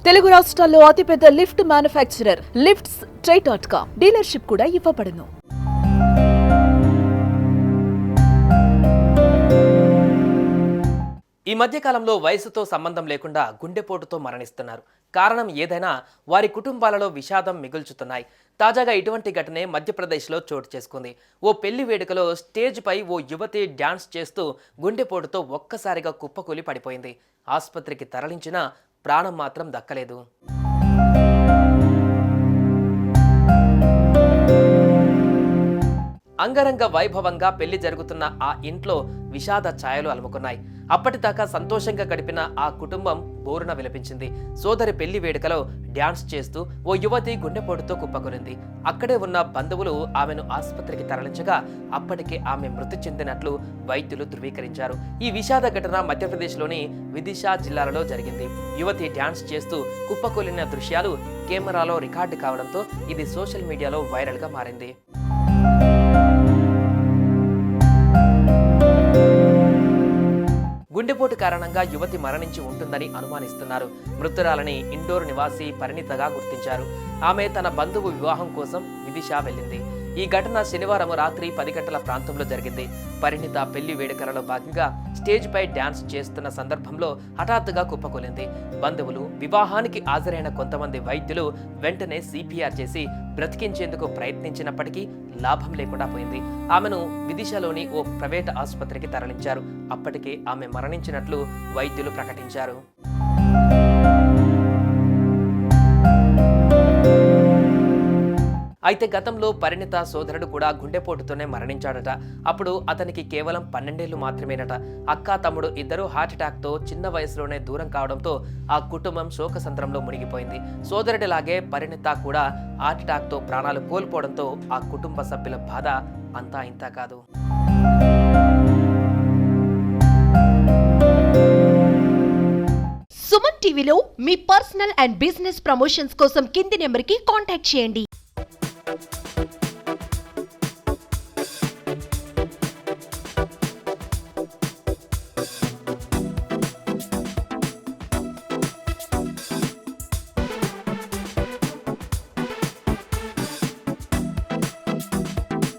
తెలుగు రాష్ట్రాల్లో అతిపెద్ద lift manufacturer lifts ట్రై.com dealership కూడా ఇవ్వబడును. ఈ మధ్యకాలంలో వయసుతో సంబంధం లేకుండా గుండెపోటుతో మరణిస్తున్నారు. కారణం ఏదైనా వారి కుటుంబాలలో విషాదం మిగుల్చుతున్నాయి. తాజాగా ఇటువంటి ఘటనే మధ్యప్రదేశ్లో చోటు చేసుకుంది. ఓ పెళ్లి వేడుకలో స్టేజ్ పై ఓ యువతి డ్యాన్స్ చేస్తూ గుండెపోటుతో ఒక్కసారిగా కుప్పకూలి పడిపోయింది. ఆసుపత్రికి తరలించినా ప్రాణం మాత్రం దక్కలేదు. అంగరంగ వైభవంగా పెళ్లి జరుగుతున్న ఆ ఇంట్లో విషాద ఛాయలు అలుముకున్నాయి. అప్పటిదాకా సంతోషంగా గడిపిన ఆ కుటుంబం బోరున విలపించింది. సోదరి పెళ్లి వేడుకలో డ్యాన్స్ చేస్తూ ఓ యువతి గుండెపోటుతో కుప్పకొనింది. అక్కడే ఉన్న బంధువులు ఆమెను ఆసుపత్రికి తరలించగా అప్పటికే ఆమె మృతి చెందినట్లు వైద్యులు ధృవీకరించారు. ఈ విషాద ఘటన మధ్యప్రదేశ్లోని విదిశా జిల్లాలో జరిగింది. యువతి డ్యాన్స్ చేస్తూ కుప్పకూలిన దృశ్యాలు కెమెరాలో రికార్డు కావడంతో ఇది సోషల్ మీడియాలో వైరల్గా మారింది. గుండెపోటు కారణంగా యువతి మరణించి ఉంటుందని అనుమానిస్తున్నారు. మృతురాలని ఇండోర్ నివాసి పరిణితగా గుర్తించారు. ఆమె తన బంధువు వివాహం కోసం విదిశా వెళ్ళింది. ఈ ఘటన శనివారం రాత్రి 10 గంటల ప్రాంతంలో జరిగింది. పరిణిత పెళ్లి వేడుకలలో భాగంగా స్టేజ్ పై డ్యాన్స్ చేస్తున్న సందర్భంలో హఠాత్తుగా కుప్పకూలింది. బంధువులు, వివాహానికి హాజరైన కొంతమంది వైద్యులు వెంటనే సిపిఆర్ చేసి బ్రతికించేందుకు ప్రయత్నించినప్పటికీ లాభం లేకుండా పోయింది. ఆమెను విదిశలోని ఓ ప్రైవేట్ ఆసుపత్రికి తరలించారు. అప్పటికే ఆమె మరణించినట్లు వైద్యులు ప్రకటించారు. అయితే గతంలో పరిణిత సోదరుడు కూడా గుండెపోటుతోనే మరణించాడట. అప్పుడు అతనికి కేవలం 12 ఏళ్లు మాత్రమేనట. అక్క, తమ్ముడు ఇద్దరు హార్ట్అటాక్తో చిన్న వయసులోనే దూరం కావడంతో ఆ కుటుంబం శోకసంద్రంలో మునిగిపోయింది. సోదరుడిలాగే పరిణిత కూడా హార్ట్అటాక్తో ప్రాణాలు కోల్పోవడంతో ఆ కుటుంబ సభ్యుల బాధ అంతా ఇంతా కాదు. సుమన్ టీవీలో మీ పర్సనల్ అండ్ బిజినెస్ ప్రమోషన్స్ కోసం కింది నెంబర్కి కాంటాక్ట్ చేయండి.